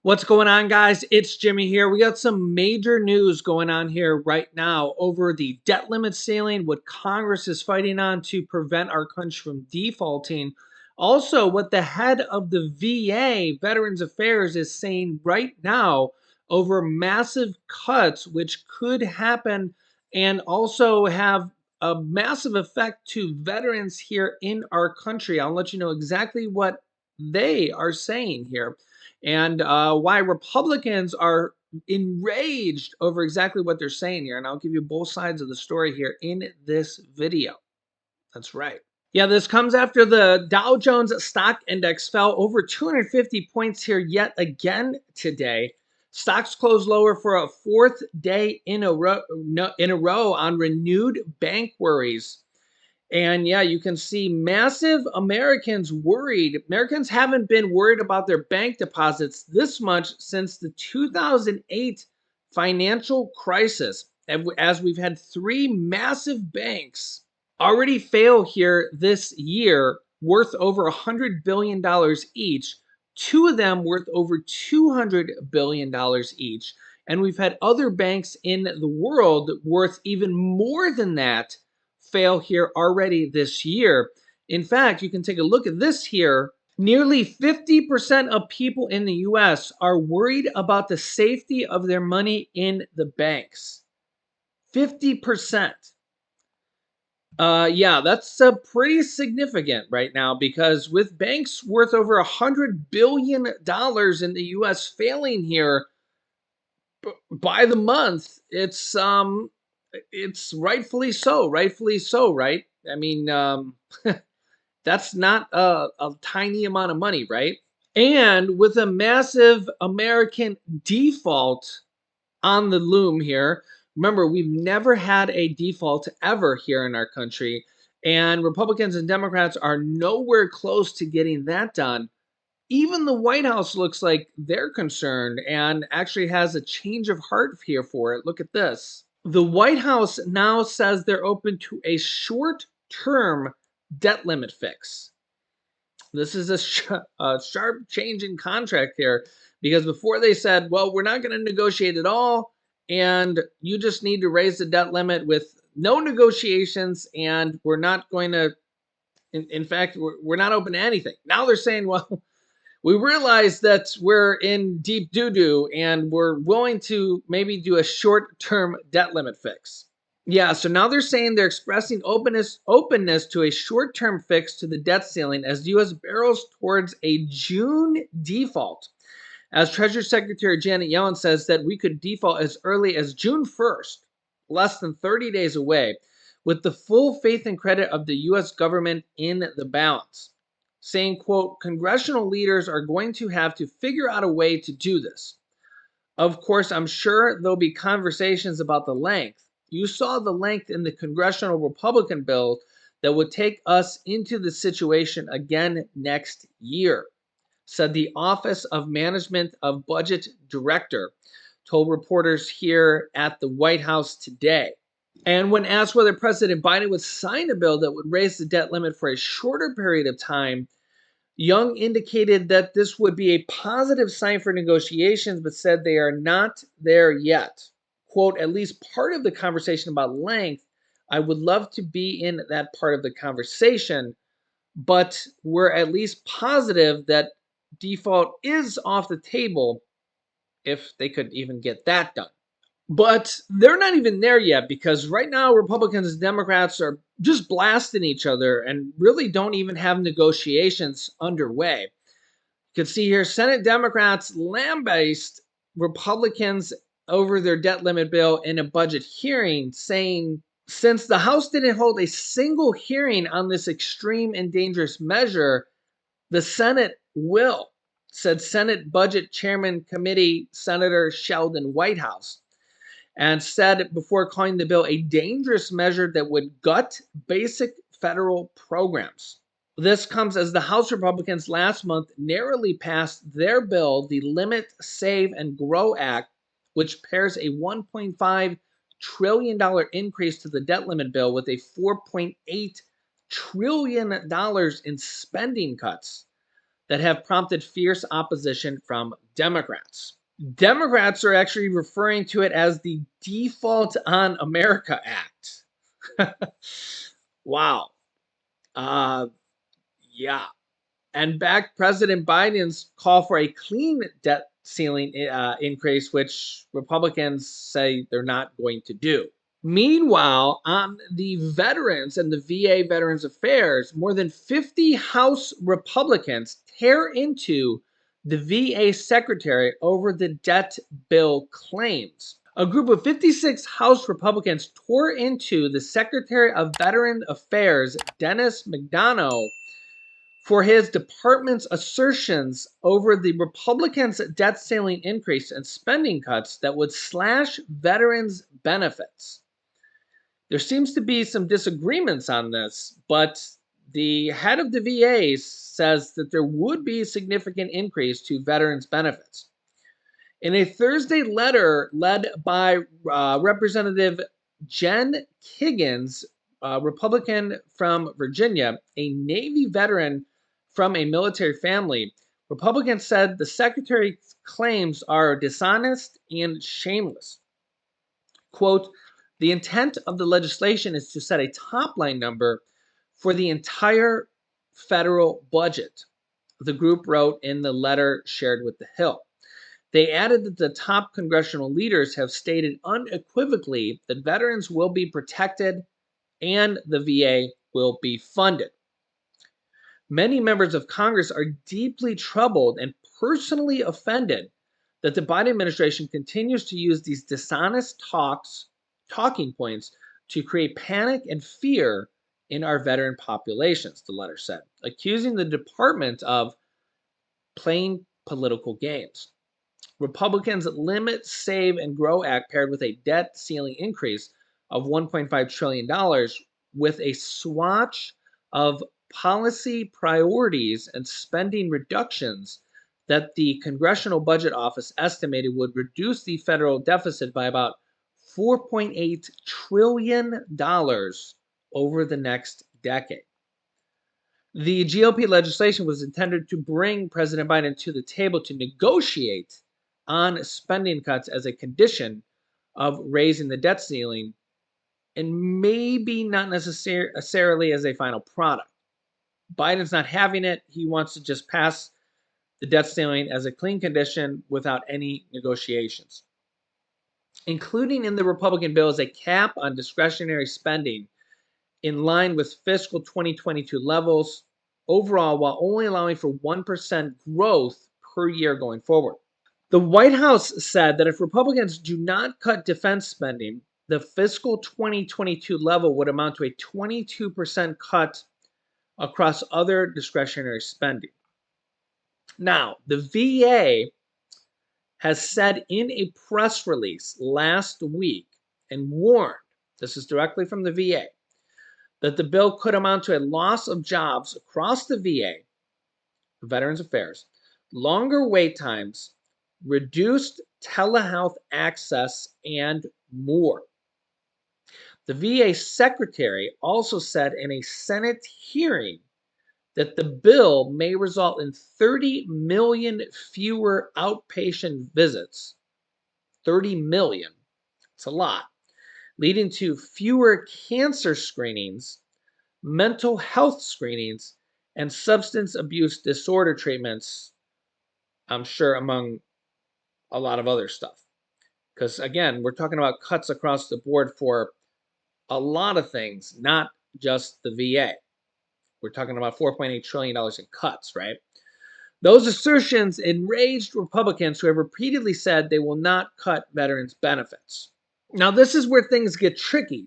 What's going on, guys? It's Jimmy here. We got some major news going on here right now over the debt limit ceiling, what Congress is fighting on to prevent our country from defaulting. Also, what the head of the VA, Veterans Affairs, is saying right now over massive cuts, which could happen and also have a massive effect to veterans here in our country. I'll let you know exactly what they are saying here and why Republicans are enraged over exactly what they're saying here. And I'll give you both sides of the story here in this video. That's right. Yeah, this comes after the Dow Jones Stock Index fell over 250 points here yet again today. Stocks closed lower for a fourth day in a row on renewed bank worries. And yeah, you can see massive Americans worried. Americans haven't been worried about their bank deposits this much since the 2008 financial crisis, as we've had three massive banks already fail here this year, worth over $100 billion each, two of them worth over $200 billion each. And we've had other banks in the world worth even more than that fail here already this year. In fact, you can take a look at this here. Nearly 50% of people in the US are worried about the safety of their money in the banks. 50%. Yeah, that's pretty significant right now because with banks worth over $100 billion in the US failing here by the month, it's rightfully so, right? I mean, that's not a tiny amount of money, right? And with a massive American default on the loom here, remember, we've never had a default ever here in our country, and Republicans and Democrats are nowhere close to getting that done. Even the White House looks like they're concerned and actually has a change of heart here for it. Look at this. The White House now says they're open to a short-term debt limit fix. This is a sharp change in contract here because before they said, well, we're not going to negotiate at all, and you just need to raise the debt limit with no negotiations, and we're not going to, in fact, we're not open to anything. Now they're saying, well, we realize that we're in deep doo-doo and we're willing to maybe do a short-term debt limit fix. Yeah, so now they're saying they're expressing openness to a short-term fix to the debt ceiling as the U.S. barrels towards a June default. As Treasury Secretary Janet Yellen says that we could default as early as June 1st, less than 30 days away, with the full faith and credit of the U.S. government in the balance. Saying, quote, congressional leaders are going to have to figure out a way to do this. Of course, I'm sure there'll be conversations about the length. You saw the length in the congressional Republican bill that would take us into the situation again next year, said the Office of Management of Budget Director, told reporters here at the White House today. And when asked whether President Biden would sign a bill that would raise the debt limit for a shorter period of time, Young indicated that this would be a positive sign for negotiations, but said they are not there yet. Quote, at least part of the conversation about length, I would love to be in that part of the conversation, but we're at least positive that default is off the table if they could even get that done. But they're not even there yet because right now Republicans and Democrats are just blasting each other and really don't even have negotiations underway. You can see here Senate Democrats lambasted Republicans over their debt limit bill in a budget hearing, saying since the House didn't hold a single hearing on this extreme and dangerous measure, the Senate will, said Senate Budget Chairman Committee Senator Sheldon Whitehouse, and said before calling the bill a dangerous measure that would gut basic federal programs. This comes as the House Republicans last month narrowly passed their bill, the Limit, Save, and Grow Act, which pairs a $1.5 trillion increase to the debt limit bill with a $4.8 trillion in spending cuts. that have prompted fierce opposition from Democrats. Democrats are actually referring to it as the Default on America Act. Wow. Uh, yeah. And backed President Biden's call for a clean debt ceiling increase, which Republicans say they're not going to do. Meanwhile, on the veterans and the VA Veterans Affairs, more than 50 House Republicans tear into the VA secretary over the debt bill claims. A group of 56 House Republicans tore into the Secretary of Veteran Affairs, Dennis McDonough, for his department's assertions over the Republicans' debt ceiling increase and spending cuts that would slash veterans' benefits. There seems to be some disagreements on this, but the head of the VA says that there would be a significant increase to veterans' benefits. In a Thursday letter led by Representative Jen Kiggins, Republican from Virginia, a Navy veteran from a military family, Republicans said the secretary's claims are dishonest and shameless. Quote, the intent of the legislation is to set a top line number for the entire federal budget, the group wrote in the letter shared with The Hill. They added that the top congressional leaders have stated unequivocally that veterans will be protected and the VA will be funded. Many members of Congress are deeply troubled and personally offended that the Biden administration continues to use these dishonest talking points to create panic and fear in our veteran populations, the letter said, accusing the department of playing political games. Republicans' Limit, Save, and Grow Act, paired with a debt ceiling increase of $1.5 trillion, with a swatch of policy priorities and spending reductions that the Congressional Budget Office estimated would reduce the federal deficit by about $4.8 trillion over the next decade. The GOP legislation was intended to bring President Biden to the table to negotiate on spending cuts as a condition of raising the debt ceiling, and maybe not necessarily as a final product. Biden's not having it. He wants to just pass the debt ceiling as a clean condition without any negotiations. Including in the Republican bill is a cap on discretionary spending in line with fiscal 2022 levels overall, while only allowing for 1% growth per year going forward. The White House said that if Republicans do not cut defense spending, the fiscal 2022 level would amount to a 22% cut across other discretionary spending. Now, the VA has said in a press release last week and warned, this is directly from the VA, that the bill could amount to a loss of jobs across the VA, Veterans Affairs, longer wait times, reduced telehealth access, and more. The VA secretary also said in a Senate hearing that the bill may result in 30 million fewer outpatient visits. 30 million. It's a lot. Leading to fewer cancer screenings, mental health screenings, and substance abuse disorder treatments, I'm sure, among a lot of other stuff. Because again, we're talking about cuts across the board for a lot of things, not just the VA. We're talking about $4.8 trillion in cuts, right? Those assertions enraged Republicans who have repeatedly said they will not cut veterans' benefits. Now, this is where things get tricky.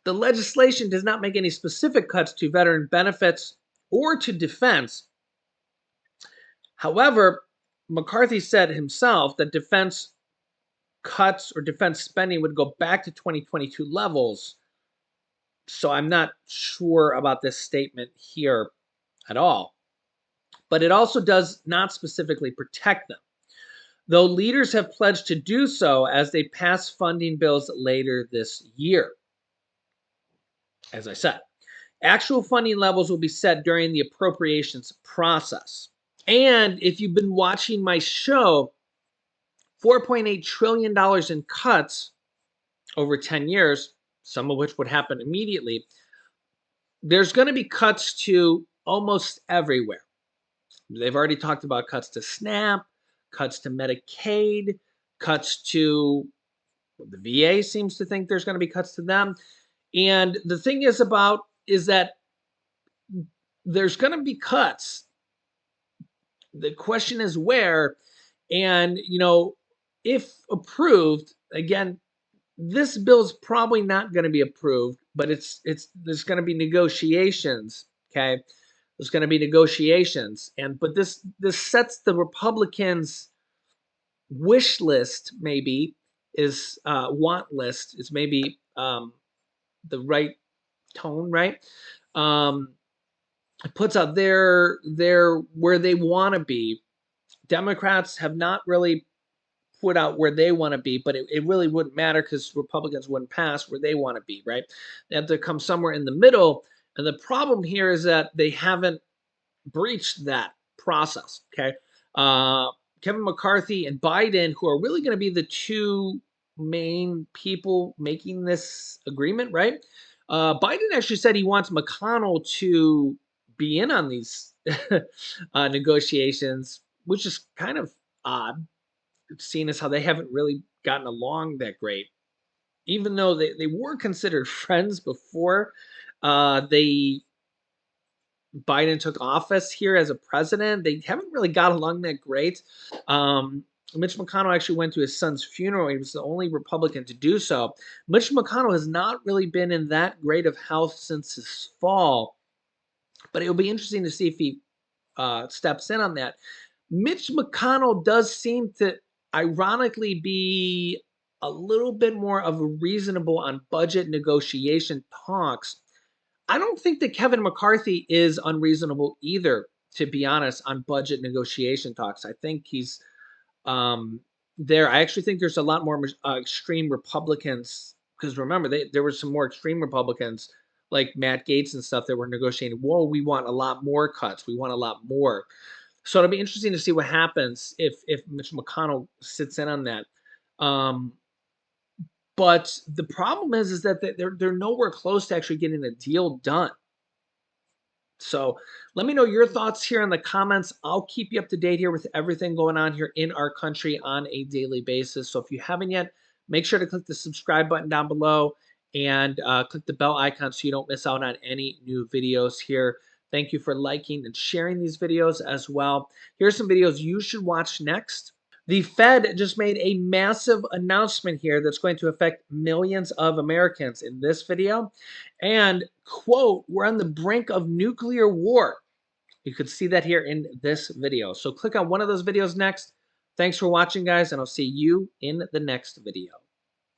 The legislation does not make any specific cuts to veteran benefits or to defense. However, McCarthy said himself that defense cuts or defense spending would go back to 2022 levels. So I'm not sure about this statement here at all. But it also does not specifically protect them, though leaders have pledged to do so as they pass funding bills later this year. As I said, actual funding levels will be set during the appropriations process. And if you've been watching my show, $4.8 trillion in cuts over 10 years, some of which would happen immediately. There's going to be cuts to almost everywhere. They've already talked about cuts to SNAP, cuts to Medicaid, cuts to the VA seems to think there's going to be cuts to them. And the thing is that there's going to be cuts. The question is where, and if approved, again, this bill's probably not going to be approved, but it's there's going to be negotiations. Okay, there's going to be negotiations, but this sets the Republicans' wish list, maybe is want list is maybe the right tone, right? It puts out their where they want to be. Democrats have not really put out where they want to be, but it really wouldn't matter because Republicans wouldn't pass where they want to be, right? They have to come somewhere in the middle. And the problem here is that they haven't breached that process, okay? Kevin McCarthy and Biden, who are really going to be the two main people making this agreement, right? Biden actually said he wants McConnell to be in on these negotiations, which is kind of odd, seeing as how they haven't really gotten along that great. Even though they were considered friends before they Biden took office here as a president, they haven't really got along that great. Mitch McConnell actually went to his son's funeral. He was the only Republican to do so. Mitch McConnell has not really been in that great of health since his fall, but it'll be interesting to see if he steps in on that. Mitch McConnell does seem to ironically be a little bit more of a reasonable on budget negotiation talks. I don't think that Kevin McCarthy is unreasonable either, to be honest, on budget negotiation talks. I think he's there. I actually think there's a lot more extreme Republicans because remember, there were some more extreme Republicans like Matt Gaetz and stuff that were negotiating. Whoa, we want a lot more cuts. We want a lot more. So it'll be interesting to see what happens if Mitch McConnell sits in on that. But the problem is that they're nowhere close to actually getting a deal done. So let me know your thoughts here in the comments. I'll keep you up to date here with everything going on here in our country on a daily basis. So if you haven't yet, make sure to click the subscribe button down below and click the bell icon so you don't miss out on any new videos here. Thank you for liking and sharing these videos as well. Here's some videos you should watch next. The Fed just made a massive announcement here that's going to affect millions of Americans in this video. And, quote, we're on the brink of nuclear war. You could see that here in this video. So click on one of those videos next. Thanks for watching, guys, and I'll see you in the next video.